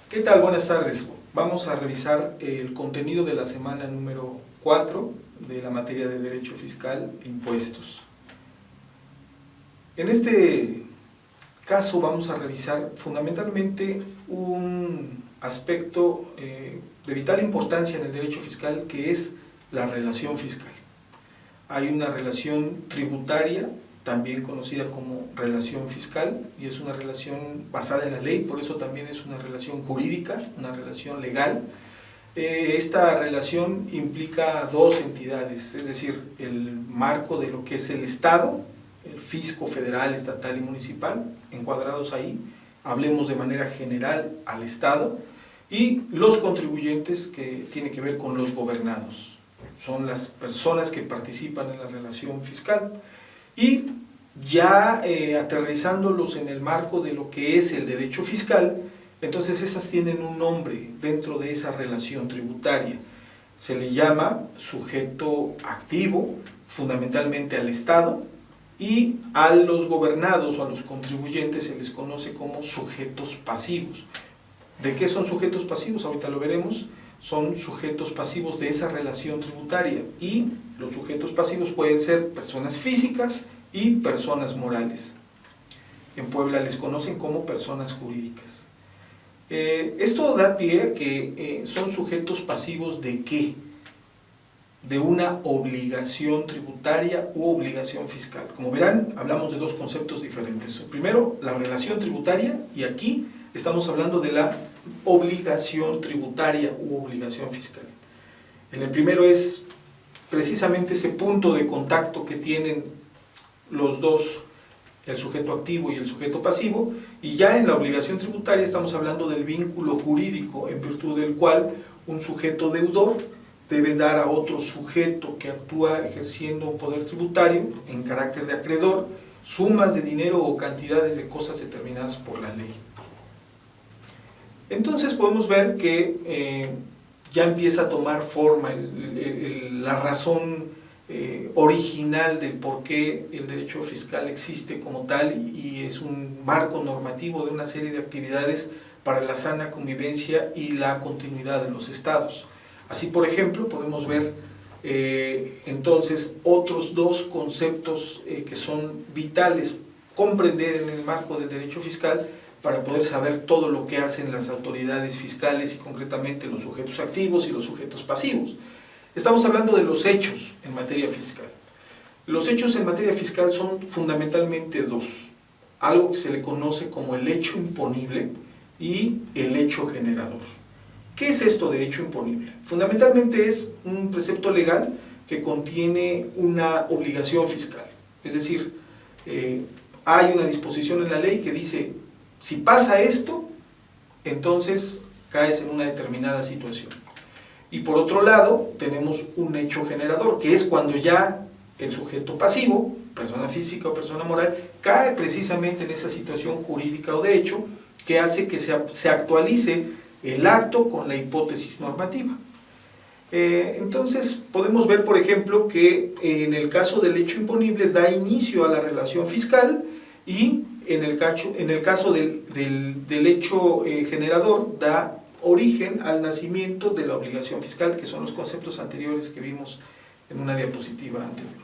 ¿Qué tal? Buenas tardes. Vamos a revisar el contenido de la semana número 4 de la materia de Derecho Fiscal e Impuestos. En este caso vamos a revisar fundamentalmente un aspecto de vital importancia en el derecho fiscal, que es la relación fiscal. Hay una relación tributaria, también conocida como relación fiscal, y es una relación basada en la ley, por eso también es una relación jurídica, una relación legal. Esta relación implica dos entidades, es decir, el marco de lo que es el Estado, el fisco federal, estatal y municipal, encuadrados ahí, hablemos de manera general al Estado, y los contribuyentes, que tiene que ver con los gobernados, son las personas que participan en la relación fiscal. Y ya aterrizándolos en el marco de lo que es el derecho fiscal, entonces esas tienen un nombre dentro de esa relación tributaria. Se le llama sujeto activo, fundamentalmente al Estado, y a los gobernados o a los contribuyentes se les conoce como sujetos pasivos. ¿De qué son sujetos pasivos? Ahorita lo veremos. Son sujetos pasivos de esa relación tributaria, y los sujetos pasivos pueden ser personas físicas y personas morales. En Puebla les conocen como personas jurídicas. Esto da pie a que son sujetos pasivos ¿de qué? De una obligación tributaria u obligación fiscal. Como verán, hablamos de dos conceptos diferentes. Primero, la relación tributaria, y aquí estamos hablando de la obligación tributaria u obligación fiscal. En el primero es precisamente ese punto de contacto que tienen los dos, el sujeto activo y el sujeto pasivo, y ya en la obligación tributaria estamos hablando del vínculo jurídico en virtud del cual un sujeto deudor debe dar a otro sujeto que actúa ejerciendo un poder tributario en carácter de acreedor sumas de dinero o cantidades de cosas determinadas por la ley. Entonces podemos ver que ya empieza a tomar forma la razón original del por qué el derecho fiscal existe como tal, y es un marco normativo de una serie de actividades para la sana convivencia y la continuidad de los estados. Así, por ejemplo, podemos ver entonces otros dos conceptos que son vitales comprender en el marco del derecho fiscal para poder saber todo lo que hacen las autoridades fiscales y concretamente los sujetos activos y los sujetos pasivos. Estamos hablando de los hechos en materia fiscal. Los hechos en materia fiscal son fundamentalmente dos: algo que se le conoce como el hecho imponible y el hecho generador. ¿Qué es esto de hecho imponible? Fundamentalmente es un precepto legal que contiene una obligación fiscal, es decir, hay una disposición en la ley que dice: si pasa esto, entonces caes en una determinada situación. Y por otro lado, tenemos un hecho generador, que es cuando ya el sujeto pasivo, persona física o persona moral, cae precisamente en esa situación jurídica o de hecho que hace que se actualice el acto con la hipótesis normativa. Entonces podemos ver, por ejemplo, que en el caso del hecho imponible da inicio a la relación fiscal, y en el caso del hecho generador da origen al nacimiento de la obligación fiscal, que son los conceptos anteriores que vimos en una diapositiva anterior.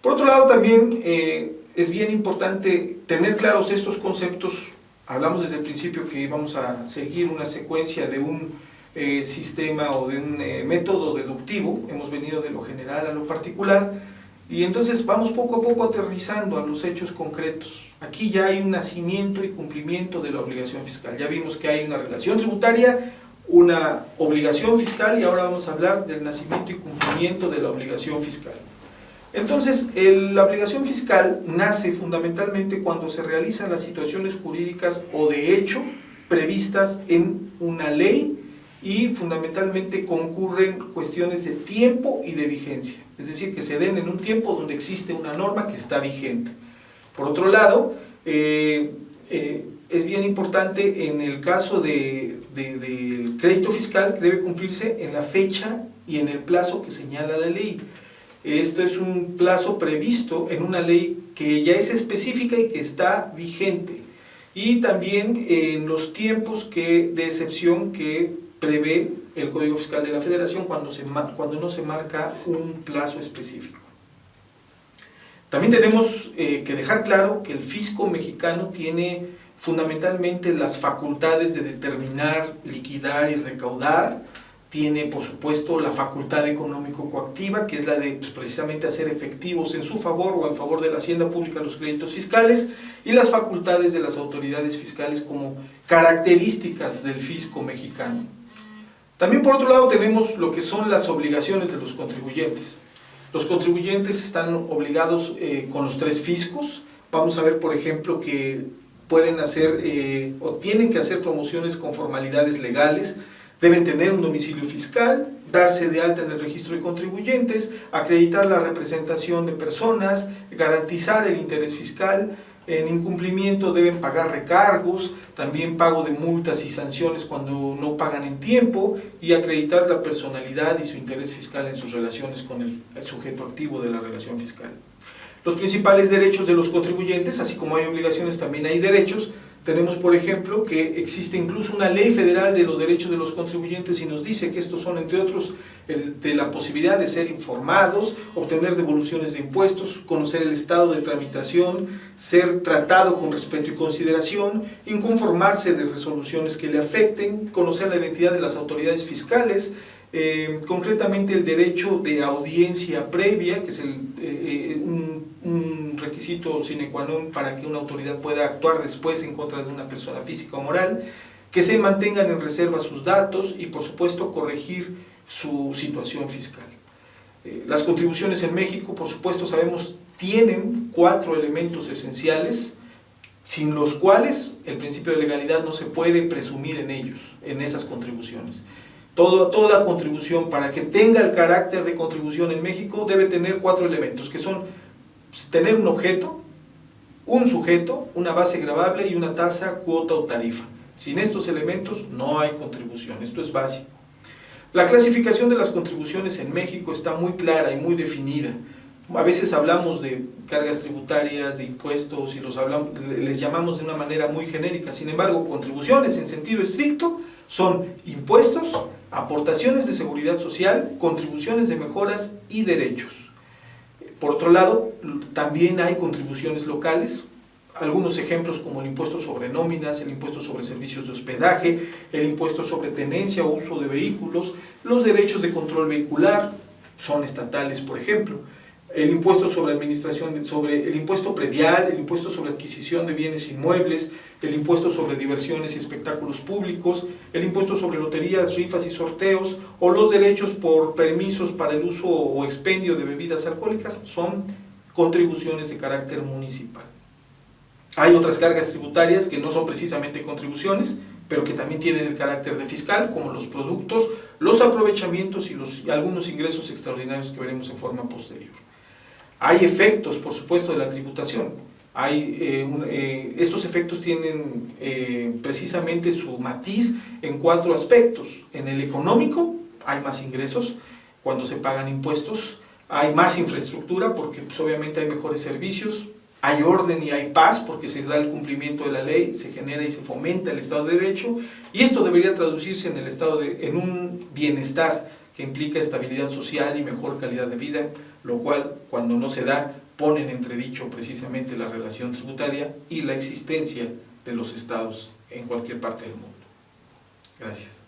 Por otro lado, también es bien importante tener claros estos conceptos. Hablamos desde el principio que vamos a seguir una secuencia de un sistema o de un método deductivo. Hemos venido de lo general a lo particular, y entonces vamos poco a poco aterrizando a los hechos concretos. Aquí ya hay un nacimiento y cumplimiento de la obligación fiscal. Ya vimos que hay una relación tributaria, una obligación fiscal, y ahora vamos a hablar del nacimiento y cumplimiento de la obligación fiscal. Entonces, la obligación fiscal nace fundamentalmente cuando se realizan las situaciones jurídicas o de hecho previstas en una ley, y fundamentalmente concurren cuestiones de tiempo y de vigencia, es decir, que se den en un tiempo donde existe una norma que está vigente. Por otro lado, es bien importante en el caso del crédito fiscal que debe cumplirse en la fecha y en el plazo que señala la ley. Esto es un plazo previsto en una ley que ya es específica y que está vigente. y también en los tiempos de excepción que prevé el Código Fiscal de la Federación cuando no se marca un plazo específico. También tenemos que dejar claro que el fisco mexicano tiene fundamentalmente las facultades de determinar, liquidar y recaudar. Tiene, por supuesto, la facultad económico-coactiva, que es la de precisamente hacer efectivos en su favor o en favor de la hacienda pública los créditos fiscales, y las facultades de las autoridades fiscales como características del fisco mexicano. También, por otro lado, tenemos lo que son las obligaciones de los contribuyentes. Los contribuyentes están obligados con los 3 fiscos. Vamos a ver, por ejemplo, que pueden hacer o tienen que hacer promociones con formalidades legales, deben tener un domicilio fiscal, darse de alta en el registro de contribuyentes, acreditar la representación de personas, garantizar el interés fiscal. En incumplimiento deben pagar recargos, también pago de multas y sanciones cuando no pagan en tiempo, y acreditar la personalidad y su interés fiscal en sus relaciones con el sujeto activo de la relación fiscal. Los principales derechos de los contribuyentes, así como hay obligaciones, también hay derechos. Tenemos, por ejemplo, que existe incluso una ley federal de los derechos de los contribuyentes y nos dice que estos son, entre otros, de la posibilidad de ser informados, obtener devoluciones de impuestos, conocer el estado de tramitación, ser tratado con respeto y consideración, inconformarse de resoluciones que le afecten, conocer la identidad de las autoridades fiscales, concretamente el derecho de audiencia previa, que es un requisito sine qua non para que una autoridad pueda actuar después en contra de una persona física o moral, que se mantengan en reserva sus datos y, por supuesto, corregir su situación fiscal. Las contribuciones en México, por supuesto, sabemos, tienen 4 elementos esenciales, sin los cuales el principio de legalidad no se puede presumir en esas contribuciones. Toda contribución, para que tenga el carácter de contribución en México, debe tener 4 elementos, que son tener un objeto, un sujeto, una base gravable y una tasa, cuota o tarifa. Sin estos elementos no hay contribución, esto es básico. La clasificación de las contribuciones en México está muy clara y muy definida. A veces hablamos de cargas tributarias, de impuestos, y les llamamos de una manera muy genérica. Sin embargo, contribuciones en sentido estricto son impuestos, aportaciones de seguridad social, contribuciones de mejoras y derechos. Por otro lado, también hay contribuciones locales, algunos ejemplos como el impuesto sobre nóminas, el impuesto sobre servicios de hospedaje, el impuesto sobre tenencia o uso de vehículos, los derechos de control vehicular son estatales, por ejemplo, el impuesto sobre administración, el impuesto predial, el impuesto sobre adquisición de bienes inmuebles, el impuesto sobre diversiones y espectáculos públicos, el impuesto sobre loterías, rifas y sorteos, o los derechos por permisos para el uso o expendio de bebidas alcohólicas, son contribuciones de carácter municipal. Hay otras cargas tributarias que no son precisamente contribuciones, pero que también tienen el carácter de fiscal, como los productos, los aprovechamientos y algunos ingresos extraordinarios que veremos en forma posterior. Hay efectos, por supuesto, de la tributación. Estos efectos tienen precisamente su matiz en 4 aspectos. En el económico hay más ingresos cuando se pagan impuestos, hay más infraestructura porque obviamente hay mejores servicios, hay orden y hay paz porque se da el cumplimiento de la ley, se genera y se fomenta el Estado de Derecho, y esto debería traducirse en un bienestar que implica estabilidad social y mejor calidad de vida, lo cual, cuando no se da, pone en entredicho precisamente la relación tributaria y la existencia de los estados en cualquier parte del mundo. Gracias.